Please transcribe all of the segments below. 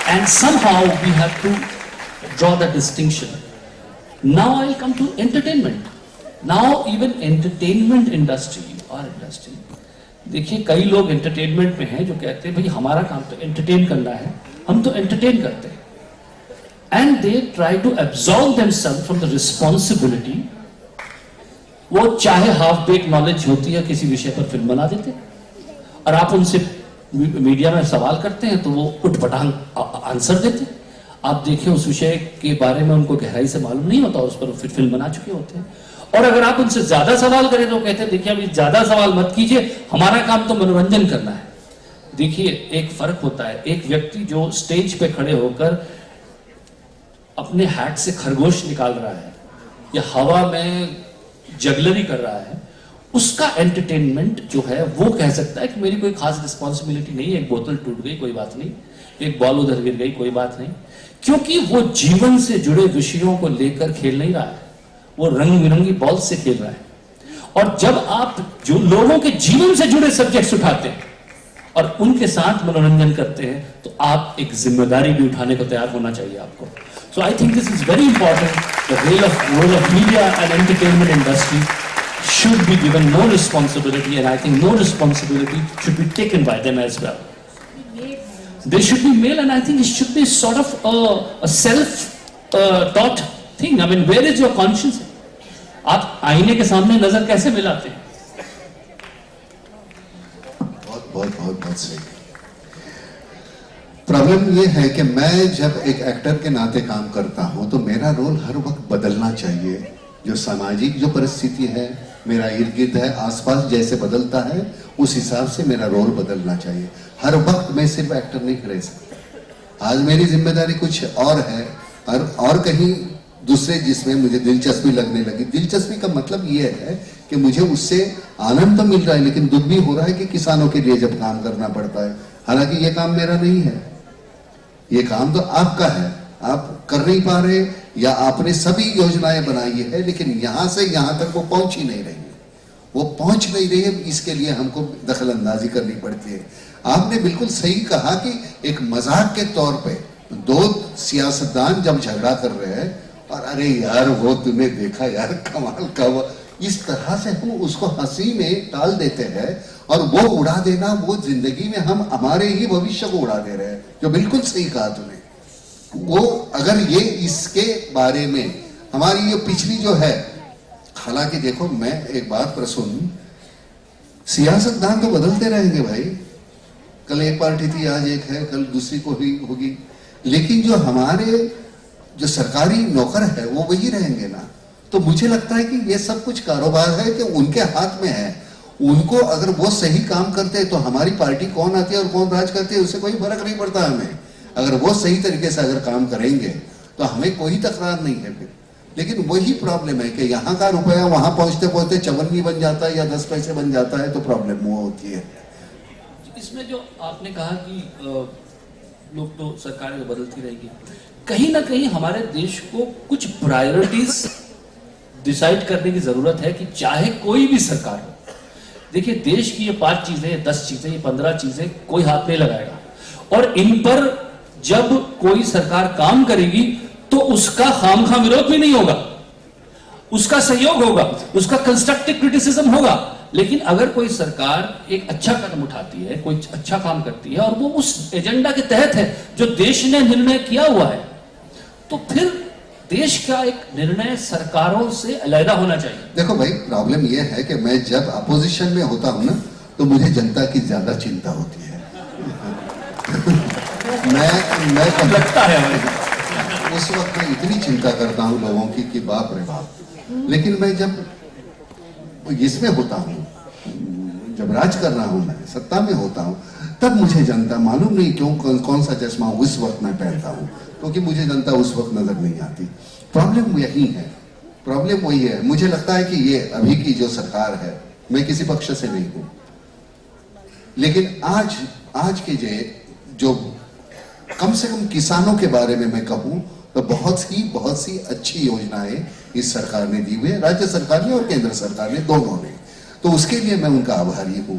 And somehow we have to draw the distinction. Now I'll come to entertainment. Now even entertainment industry, our industry, देखिए कई लोग entertainment में हैं जो कहते हैं भाई हमारा काम तो एंटरटेन करना है, हम तो एंटरटेन करते हैं. And they try to absorb themselves from the responsibility. वो चाहे हाफ बेक नॉलेज होती है किसी विषय पर फिल्म बना देते हैं, और आप उनसे मीडिया में सवाल करते हैं तो वो उठपटांग आंसर देते हैं. आप देखिए उस विषय के बारे में उनको गहराई से मालूम नहीं होता, उस पर फिर फिल्म बना चुके होते हैं. और अगर आप उनसे ज्यादा सवाल करें तो कहते हैं देखिए अभी ज्यादा सवाल मत कीजिए, हमारा काम तो मनोरंजन करना है. देखिए एक फर्क होता है, एक व्यक्ति जो स्टेज पे खड़े होकर अपने हैट से खरगोश निकाल रहा है या हवा में जगलरी कर रहा है, उसका एंटरटेनमेंट जो है वो कह सकता है कि मेरी कोई खास रिस्पॉन्सिबिलिटी नहीं है, एक बोतल टूट गई कोई बात नहीं, एक बॉल उधर गिर गई कोई बात नहीं, क्योंकि वो जीवन से जुड़े विषयों को लेकर खेल नहीं रहा है, वो रंग बिरंगी बॉल से खेल रहा है. और जब आप जो लोगों के जीवन से जुड़े सब्जेक्ट्स उठाते हैं और उनके साथ मनोरंजन करते हैं तो आप एक जिम्मेदारी भी उठाने को तैयार होना चाहिए आपको. So I think this is very important. The role of media and entertainment industry should be given more responsibility, and I think more responsibility should be taken by them as well. They should be male, and I think it should be sort of a self-taught thing. I mean, where is your conscience? आप आईने के सामने नजर कैसे मिलाते हैं? बहुत सही. प्रॉब्लम ये है कि मैं जब एक एक्टर के नाते काम करता हूं तो मेरा रोल हर वक्त बदलना चाहिए. जो सामाजिक जो परिस्थिति है, मेरा इर्द गिर्द है, आसपास जैसे बदलता है उस हिसाब से मेरा रोल बदलना चाहिए. हर वक्त मैं सिर्फ एक्टर नहीं रह सकता. आज मेरी जिम्मेदारी कुछ और है और कहीं दूसरे जिसमें मुझे दिलचस्पी लगने लगी. दिलचस्पी का मतलब ये है कि मुझे उससे आनंद तो मिल रहा है, लेकिन दुख भी हो रहा है कि किसानों के लिए जब काम करना पड़ता है. हालांकि ये काम मेरा नहीं है, ये काम तो आपका है, आप कर नहीं पा रहे या आपने सभी योजनाएं बनाई है लेकिन यहां से यहां तक वो पहुंच ही नहीं रही है. वो पहुंच नहीं रही है, इसके लिए हमको दखल अंदाजी करनी पड़ती है. आपने बिल्कुल सही कहा कि एक मजाक के तौर पे दो सियासतदान जब झगड़ा कर रहे हैं और अरे यार वो तूने देखा यार कमाल का, इस तरह से हम उसको हंसी में टाल देते हैं. और वो उड़ा देना, वो जिंदगी में हम हमारे ही भविष्य को उड़ा दे रहे हैं. जो बिल्कुल सही कहा तूने. वो अगर ये इसके बारे में हमारी ये पिछली जो है, हालांकि देखो मैं एक बात पर सुन, सियासतदान तो बदलते रहेंगे भाई. कल एक पार्टी थी, आज एक है, कल दूसरी को ही होगी, लेकिन जो हमारे जो सरकारी नौकर है वो वही रहेंगे ना. तो मुझे लगता है कि ये सब कुछ कारोबार है कि उनके हाथ में है. उनको अगर वो सही काम करते हैं तो हमारी पार्टी कौन आती है और कौन राज करती है उससे कोई फर्क नहीं पड़ता हमें. अगर वो सही तरीके से अगर काम करेंगे तो हमें कोई तकरार नहीं है फिर. लेकिन वही प्रॉब्लम है कि यहाँ का रुपया वहां पहुंचते पहुंचते चवन्नी बन जाता है या 10 पैसे बन जाता है, तो प्रॉब्लम वो होती है. इसमें जो आपने कहा कि लोग तो सरकारें बदलती रहेगी, कहीं ना कहीं हमारे देश को कुछ प्रायोरिटीज डिसाइड करने की जरूरत है कि चाहे कोई भी सरकार हो. देखिए देश की ये 5 चीजें, 10 चीजें, 15 चीजें कोई हाथ नहीं लगाएगा, और इन पर जब कोई सरकार काम करेगी तो उसका खामखा विरोध भी नहीं होगा, उसका सहयोग होगा, उसका कंस्ट्रक्टिव क्रिटिसिज्म होगा. लेकिन अगर कोई सरकार एक अच्छा कदम उठाती है, कोई अच्छा काम करती है और वो उस एजेंडा के तहत है जो देश ने निर्णय किया हुआ है, तो फिर देश का एक निर्णय सरकारों से अलग होना चाहिए. देखो भाई, प्रॉब्लम यह है कि मैं जब अपोजिशन में होता हूं ना तो मुझे जनता की ज्यादा चिंता होती है. मैं लगता है उस वक्त मैं इतनी चिंता करता हूं लोगों की कि बाप रे बाप. लेकिन मैं जब इसमें होता हूं, जब राज कर रहा हूं, मैं सत्ता में होता हूं, तब मुझे जनता मालूम नहीं क्यों कौन सा चश्मा उस वक्त मैं पहनता हूं, क्योंकि मुझे जनता उस वक्त नजर नहीं आती. प्रॉब्लम यही है, प्रॉब्लम वही है. मुझे लगता है कि ये अभी की जो सरकार है, मैं किसी पक्ष से नहीं हूं, लेकिन आज के जो कम से कम किसानों के बारे में मैं कहूं तो बहुत सी अच्छी योजनाएं इस सरकार ने दी हुई है, राज्य सरकार ने और केंद्र सरकार ने, दोनों ने. तो उसके लिए मैं उनका आभारी हूं.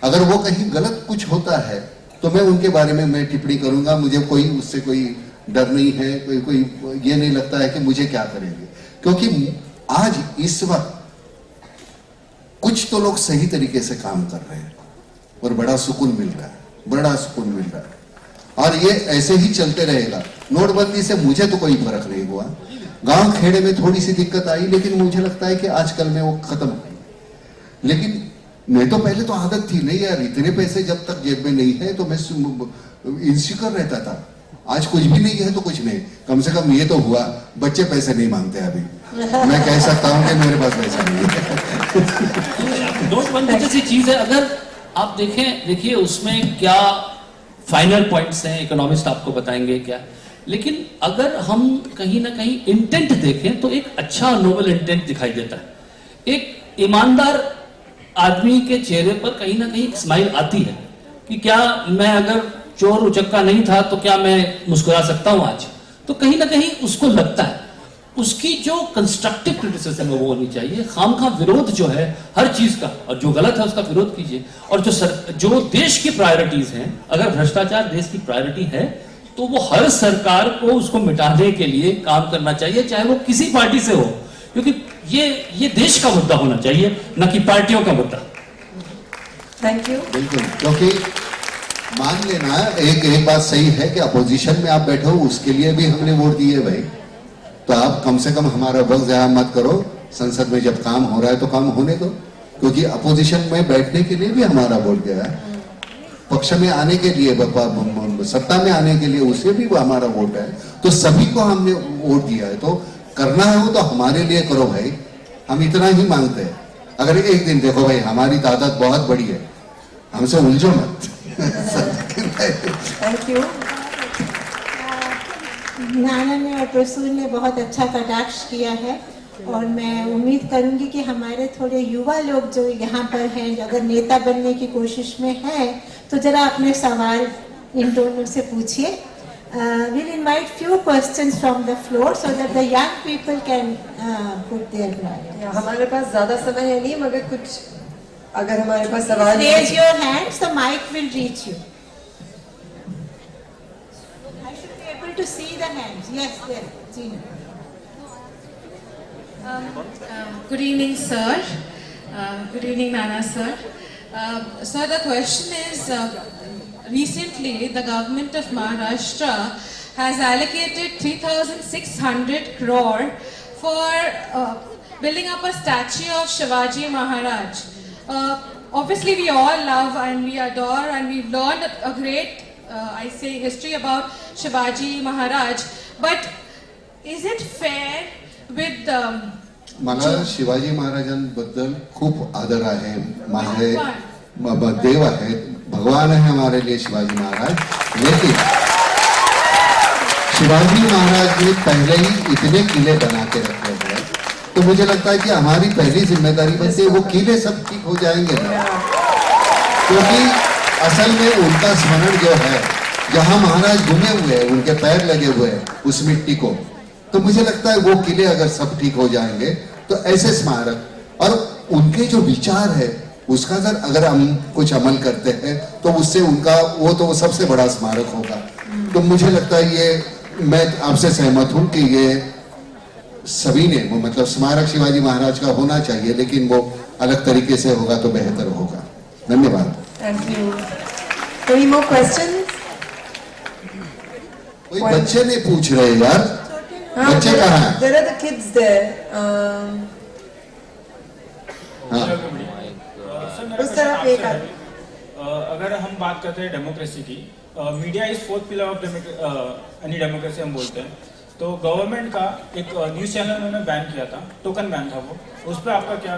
अगर वो कहीं गलत कुछ होता है तो मैं उनके बारे में मैं टिप्पणी करूंगा। मुझे कोई उससे कोई डर नहीं है, कोई ये नहीं लगता है कि मुझे क्या करेंगे, क्योंकि आज इस वक्त कुछ तो लोग सही तरीके से काम कर रहे हैं और बड़ा सुकून मिल रहा है, बड़ा सुकून मिल रहा है। और ये ऐसे ही चलते रहेगा। नोटबंदी से मुझे तो कोई फर्क नहीं हुआ, गांव खेड़े में थोड़ी सी दिक्कत आई, लेकिन मुझे लगता है कि आजकल में वो खत्म हो गई। लेकिन मैं तो पहले तो आदत थी, नहीं यार इतने पैसे जब तक जेब में नहीं है तो मैं इनसिक्योर रहता था। आज कुछ भी नहीं है तो कुछ नहीं, कम से कम ये तो हुआ बच्चे पैसे नहीं मांगते अभी। मैं कह सकता हूं कि मेरे पास पैसा नहीं है। नोटबंदी जैसी चीज है, अगर आप देखिए उसमें क्या फाइनल पॉइंट्स हैं, इकोनॉमिस्ट आपको बताएंगे क्या, लेकिन अगर हम कहीं ना कहीं इंटेंट देखें तो एक अच्छा नोबल इंटेंट दिखाई देता है। एक ईमानदार आदमी के चेहरे पर कहीं ना कहीं स्माइल आती है कि क्या मैं अगर चोर उचक्का नहीं था तो क्या मैं मुस्कुरा सकता हूं आज, तो कहीं ना कहीं उसको लगता है। उसकी जो कंस्ट्रक्टिव क्रिटिसिज्म है वो होनी चाहिए। खामखा विरोध जो है हर चीज का, और जो गलत है उसका विरोध कीजिए। और जो देश की प्रायोरिटीज हैं, अगर भ्रष्टाचार देश की प्रायोरिटी है तो वो हर सरकार को उसको मिटाने के लिए काम करना चाहिए, चाहे वो किसी पार्टी से हो, क्योंकि ये देश का मुद्दा होना चाहिए, न कि पार्टियों का मुद्दा। Thank you. बिल्कुल, क्योंकि मान लेना एक बात सही है कि अपोजिशन में आप बैठे हो, उसके लिए भी हमने वोट दिए भाई, तो आप कम से कम हमारा वक्त ज़ाया मत करो। संसद में जब काम हो रहा है तो काम होने दो, क्योंकि अपोजिशन में बैठने के लिए भी हमारा वोट गया है, पक्ष में आने के लिए, सत्ता में आने के लिए उसे भी वो हमारा वोट है। तो सभी को हमने वोट दिया है, तो करना है वो तो हमारे लिए करो भाई, हम इतना ही मांगते हैं। अगर एक दिन देखो भाई हमारी तादाद बहुत बड़ी है, हमसे उलझो मत। Thank you. नाना ने और प्रसून ने बहुत अच्छा कटाक्ष किया है, और मैं उम्मीद करूंगी कि हमारे थोड़े युवा लोग जो यहाँ पर हैं, अगर नेता बनने की कोशिश में हैं, तो जरा अपने सवाल इन दोनों से पूछिए। We'll invite few questions from the floor so that the young people can put their priorities. हमारे पास ज्यादा समय है नहीं, मगर कुछ अगर हमारे पास सवाल Raise your hands, the mic will reach you. I should be able to see the hands. Yes, there, Gina. Good evening, sir. Good evening, Nana, sir. Sir, the question is, recently the government of Maharashtra has allocated 3,600 crore for building up a statue of Shivaji Maharaj. Obviously, we all love and we adore and we've learned a great, history about Shivaji Maharaj. But is it fair with मला शिवाजी महाराजांबद्दल खूप आदर आहे, माझे देव आहेत, भगवान है हमारे लिए शिवाजी महाराज। लेकिन शिवाजी महाराज ने पहले ही इतने किले बना के रखे हुए, तो मुझे लगता है कि हमारी पहली जिम्मेदारी बनती है वो किले सब ठीक हो जाएंगे ना, क्योंकि असल में उनका स्मरण जो है, जहां महाराज घूमे हुए हैं, उनके पैर लगे हुए हैं उस मिट्टी को, तो मुझे लगता है वो किले अगर सब ठीक हो जाएंगे तो ऐसे स्मारक और उनके जो विचार है उसका अगर हम कुछ अमल करते हैं तो उससे उनका वो तो सबसे बड़ा स्मारक होगा। तो मुझे लगता है ये, मैं आपसे सहमत हूं कि ये सभी ने वो मतलब स्मारक शिवाजी महाराज का होना चाहिए, लेकिन वो अलग तरीके से होगा तो बेहतर होगा। धन्यवाद। Thank you. कोई मोर क्वेश्चन? कोई बच्चे नहीं पूछ रहे यार, बच्चे कहाँ हैं? There are the kids there. हाँ, उस तरफ एक अगर हम बात करते हैं डेमोक्रेसी की, media is fourth pillar of any democracy हम बोलते हैं, तो गवर्नमेंट का एक न्यूज चैनल उन्होंने बैन किया था, टोकन बैन था वो, उस पर आपका क्या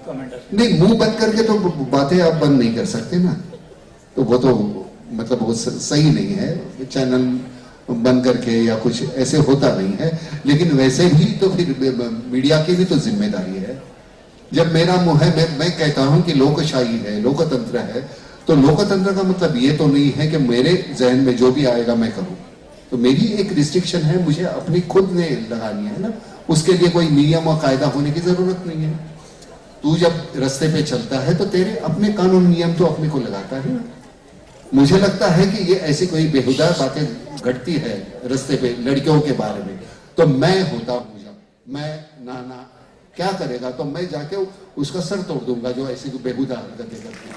कमेंट है? नहीं, मुंह बंद करके तो बातें आप बंद नहीं कर सकते ना, तो वो तो मतलब वो सही नहीं है, चैनल बंद करके या कुछ ऐसे होता नहीं है। लेकिन वैसे भी तो फिर मीडिया की भी तो जिम्मेदारी है। जब मेरा मुंह है, मैं कहता हूं कि लोकशाही है, लोकतंत्र है, तो लोकतंत्र का मतलब ये तो नहीं है कि मेरे जहन में जो भी आएगा मैं करूं, तो मेरी एक रिस्ट्रिक्शन है, मुझे अपनी खुद ने लगानी है ना, उसके लिए कोई नियम और कायदा होने की जरूरत नहीं है। तू जब रास्ते पे चलता है तो तेरे अपने कानून नियम तो अपने को लगाता है ना, मुझे लगता है कि ये ऐसी कोई बेहुदा बातें घटती है रास्ते पे लड़कियों के बारे में, तो मैं होता हूँ जब मैं नाना क्या करेगा, तो मैं जाके उसका सर तोड़ दूंगा जो ऐसी कोई बेहुदा हरकतें करती है।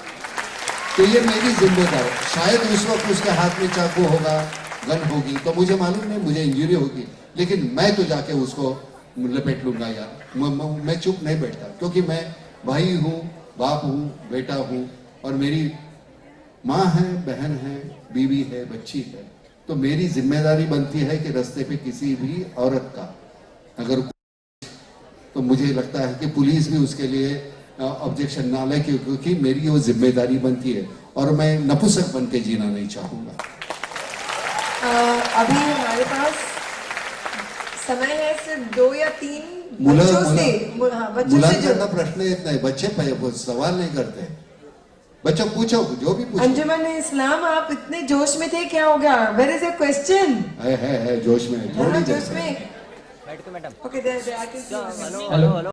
तो ये मेरी जिम्मेदारी, शायद उस वक्त उसके हाथ में चाकू होगा, गन होगी, तो मुझे मालूम नहीं, मुझे इंजरी होगी, लेकिन मैं तो जाके उसको लपेट लूंगा यार। मैं चुप नहीं बैठता, क्योंकि मैं भाई हूँ, बाप हूँ, बेटा हूँ, और मेरी माँ है, बहन है, बीवी है, बच्ची है, तो मेरी जिम्मेदारी बनती है कि रास्ते पे किसी भी औरत का अगर, तो मुझे लगता है कि पुलिस भी उसके लिए ऑब्जेक्शन ना ले, क्योंकि मेरी वो जिम्मेदारी बनती है, और मैं नपुंसक बन के जीना नहीं चाहूंगा। अभी हमारे पास समय है सिर्फ 2 या 3 मुला बच्चों से, हाँ, बच्चों से जो मुलाकात प्रश्न इतना है, बच्चे सवाल नहीं करते, बच्चों पूछो जो भी पूछो। अंजुमन इस्लाम, आप इतने जोश में थे, क्या हो गया? Where is your question? है जोश में, थोड़ी देर जोश में। Okay, hello.